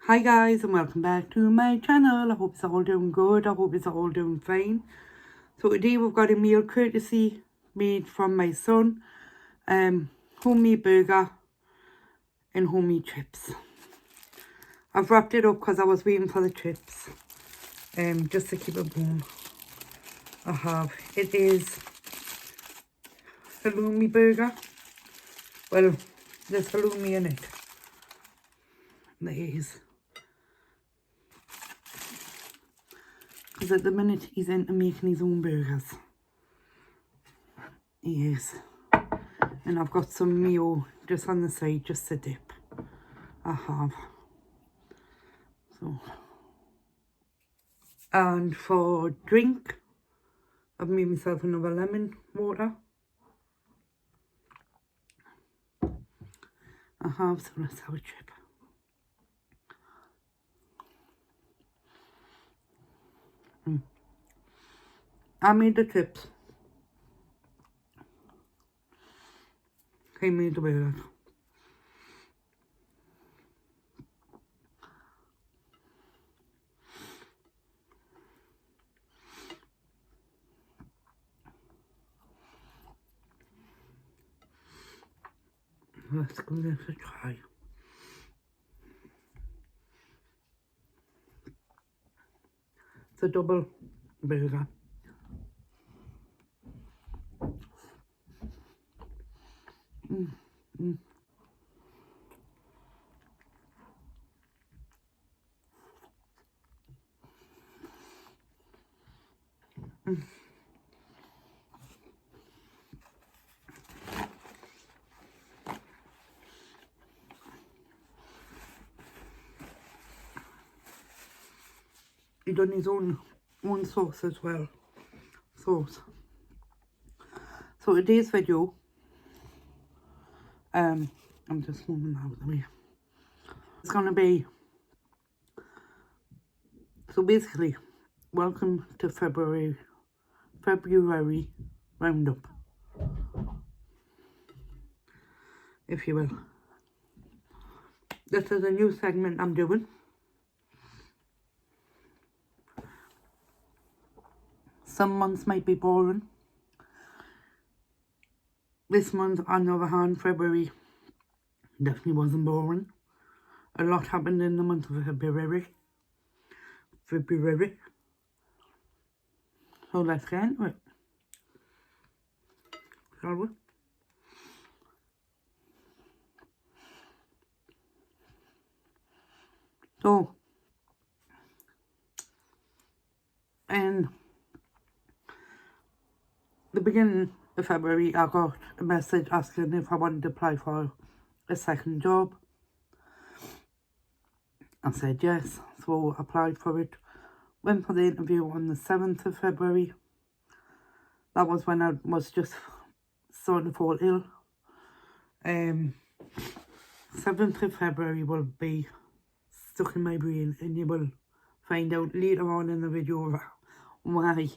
Hi guys and welcome back to my channel. I hope it's all doing good. I hope it's all doing fine. So today we've got a meal courtesy made from my son. Homemade burger and homemade chips. I've wrapped it up because I was waiting for the chips. Just to keep it warm. It is halloumi burger. Well, there's halloumi in it. There is. Because at the minute he's into making his own burgers. He is. And I've got some mayo just on the side, just to dip. I have. So. And for drink, I've made myself another lemon water. So let's have a chip. I made the chips. He made the burger. Let's give this a try. It's a double burger. He done his own sauce as well. So today's video, I'm just moving out of the way. It's gonna be, so basically, welcome to February roundup, if you will. This is a new segment I'm doing. Some months might be boring. This month, on the other hand, February, definitely wasn't boring. A lot happened in the month of February. So let's get into it. Shall we? So, in the beginning of February, I got a message asking if I wanted to apply for a second job. I said yes, so I applied for it. Went for the interview on the 7th of February. That was when I was just starting to fall ill. 7th of February will be stuck in my brain, and you will find out later on in the video why.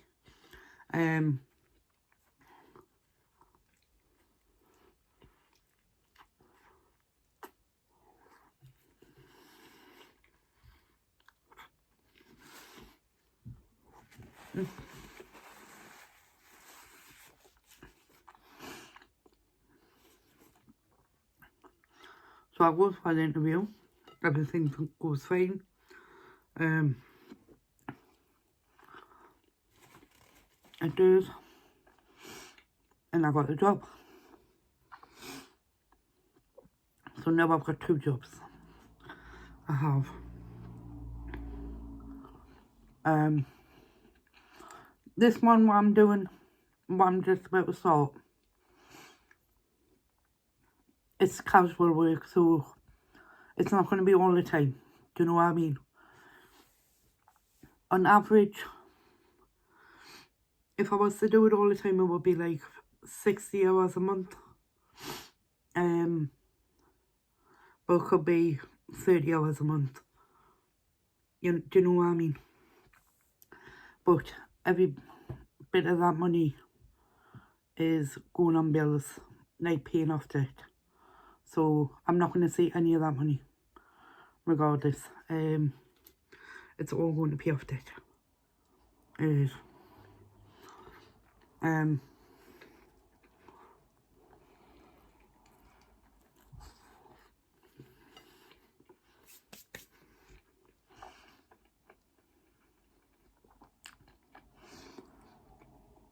So I go for the interview. Everything goes fine. It does. And I got the job. So now I've got 2 jobs. I have. This one, what I'm doing, what I'm just about to start, it's casual work, so it's not going to be all the time. Do you know what I mean? On average, if I was to do it all the time, it would be like 60 hours a month. But it could be 30 hours a month. Do you know what I mean? But every bit of that money is going on bills, like paying off debt. So I'm not going to see any of that money, regardless. it's all going to pay off debt. It is.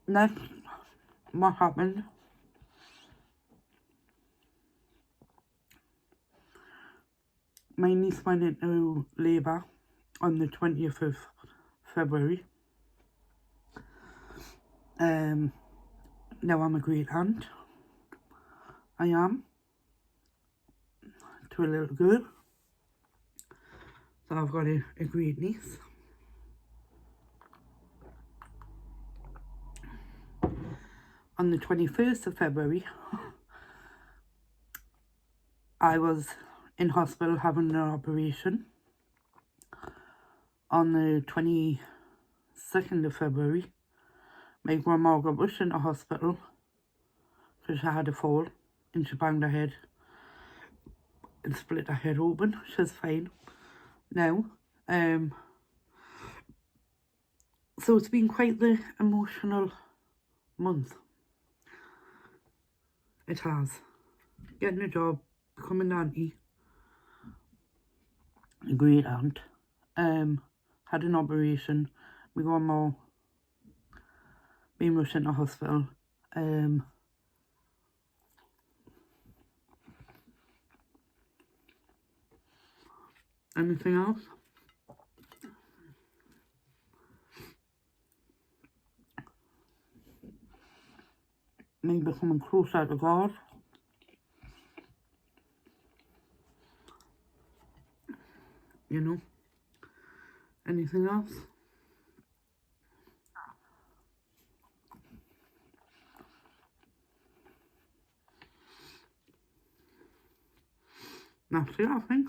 That's what happened. My niece went into labour on the 20th of February. Now I'm a great aunt. I am. To a little girl. So I've got a great niece. On the 21st of February, I was in hospital having an operation. On the 22nd of February, my grandma got rushed into hospital because she had a fall and she banged her head and split her head open. She's fine now. So it's been quite the emotional month. It has. Getting a job, becoming an auntie, a great aunt, had an operation, my grandma being rushed into hospital, anything else? Me becoming closer to God. You know? Anything else? That's it, I think.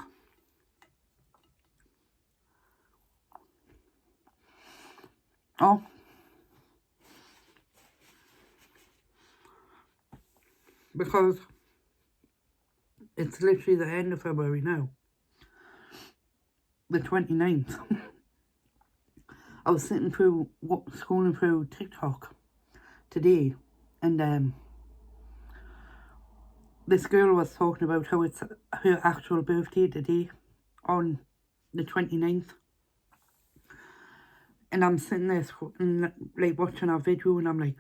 Oh. Because it's literally the end of February now. The 29th. I was sitting through, scrolling through TikTok today, and this girl was talking about how it's her actual birthday today, on the 29th. And I'm sitting there like watching our video, and I'm like,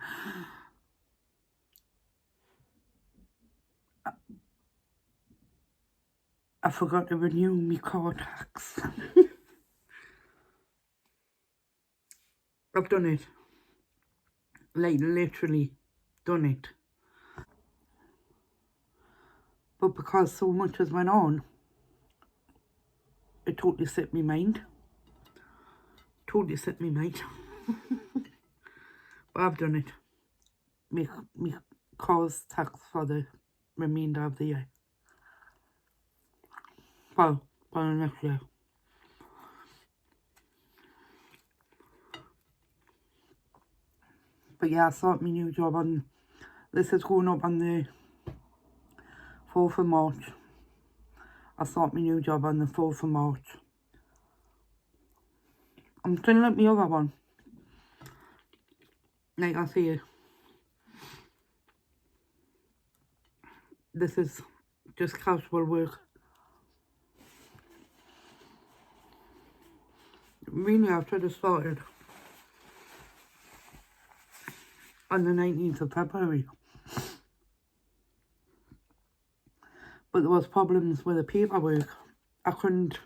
I forgot to renew my car tax. I've done it. Like, literally done it. But because so much has went on, it totally set me mind. Totally set me mind. But I've done it. Me car's tax for the remainder of the year. Well, for the next year. But yeah, I start my new job on, this is going up on the 4th of March. I start my new job on the 4th of March. I'm still at my other one. Like I say, this is just casual work. Really, I should have started on the 19th of February. But there was problems with the paperwork. I couldn't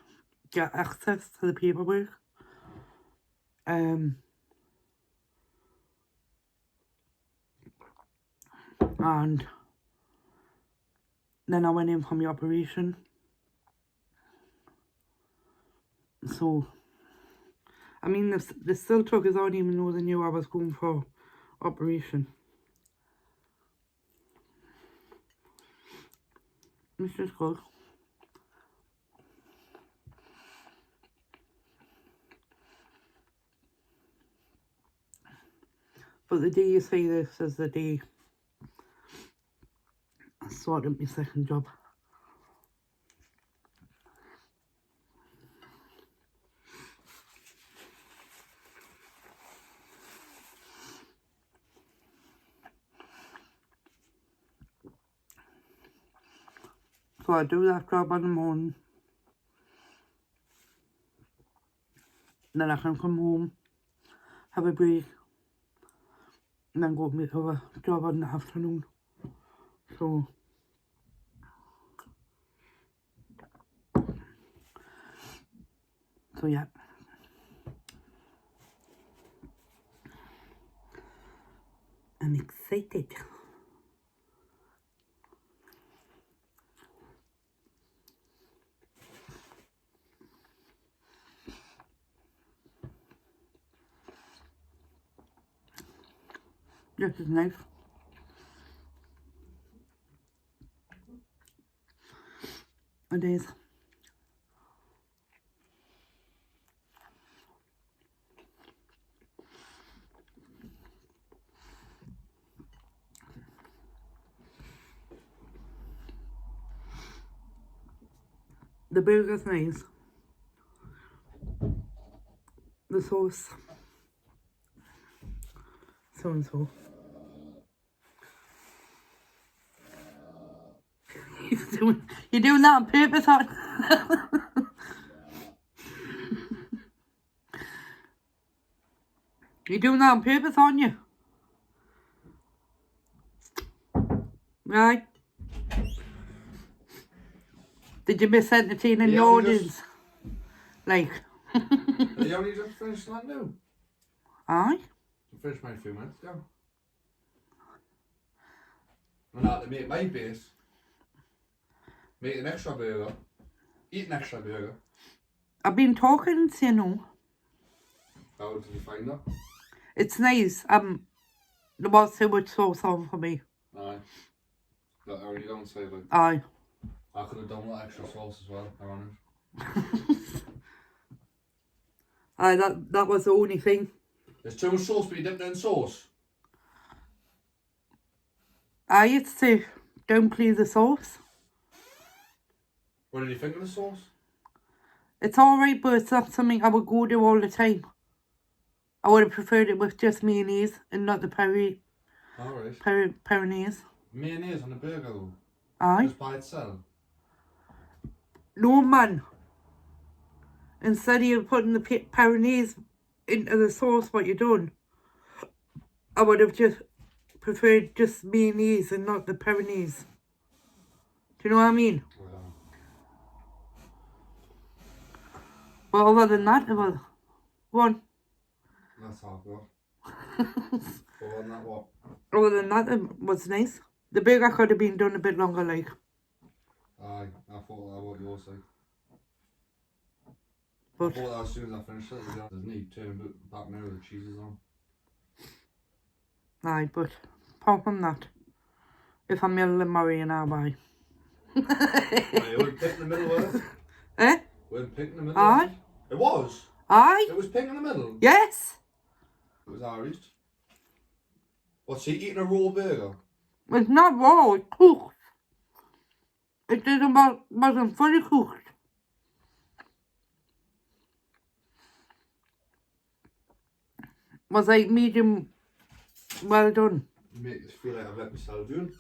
get access to the paperwork. And then I went in for my operation. So, I mean, the still truckers don't even know they knew I was going for operation. It's just good. But the day you see this is the day I started my second job. So I do that job in the morning. Then I can come home, have a break, and then go to my other job in the afternoon. So yeah. I'm excited. This is nice. It is. The burger's nice. The sauce, so and so. You're doing that on purpose, aren't you? You're doing that on purpose, aren't you? Right? Did you miss entertaining the audience? Like. You only just finished that now? Aye? I finished mine a few minutes ago. And I had to make my base. Make an extra burger. Eat an extra burger. I've been talking to you know. How did you find that? It's nice. There was too much sauce on for me. Aye. That already don't say like. Aye. I could have done that extra sauce as well, I honest. Aye, that was the only thing. There's too much sauce, but you dipped it in sauce. Aye, it's to downplay the sauce. What did you think of the sauce? It's alright, but it's not something I would go to all the time. I would have preferred it with just mayonnaise and not the Alright. Peronaise. Mayonnaise on a burger though? Aye. Just by itself? No, man. Instead of you putting the Peronaise into the sauce, what you done, I would have just preferred just mayonnaise and not the Peronaise. Do you know what I mean? Yeah. But other than that, it was one. That's half good. Other than that, what? Other than that, it was nice. The burger could have been done a bit longer, like. Aye, I thought that what yours like. But I thought that as soon as I finished it, there's need to turn back now with the cheeses on. aye, but apart from that, if I'm yelling Murray and I'll buy. Aye, it was pink in the middle, was it? Eh? Weren't pink in the middle? Aye. It was? Aye? It was pink in the middle? Yes? It was Irish. What's he eating a raw burger? It's not raw, it's cooked. It wasn't fully cooked. Was like medium well done. You make us feel like I've let myself doing.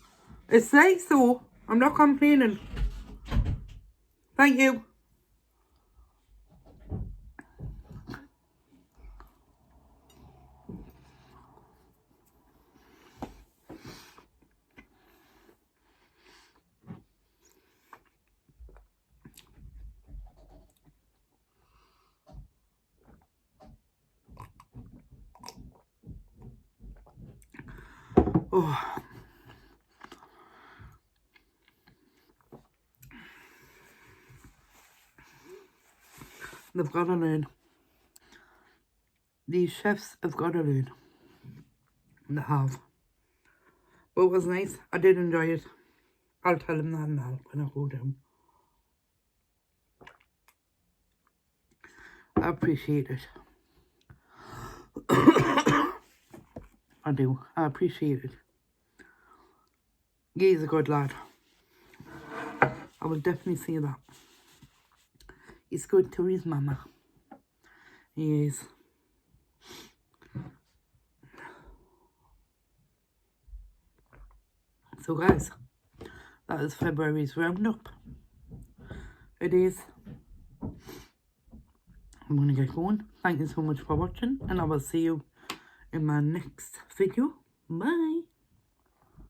It's nice though. I'm not complaining. Thank you. Oh. They've got to learn. These chefs have got to learn. They have. But it was nice. I did enjoy it. I'll tell them that now when I go down. I appreciate it. I do. I appreciate it. He's a good lad. I will definitely say that. He's good to his mama. He is. So guys, that is February's roundup. it is. I'm gonna get going. Thank you so much for watching, and I will see you in my next video. Bye.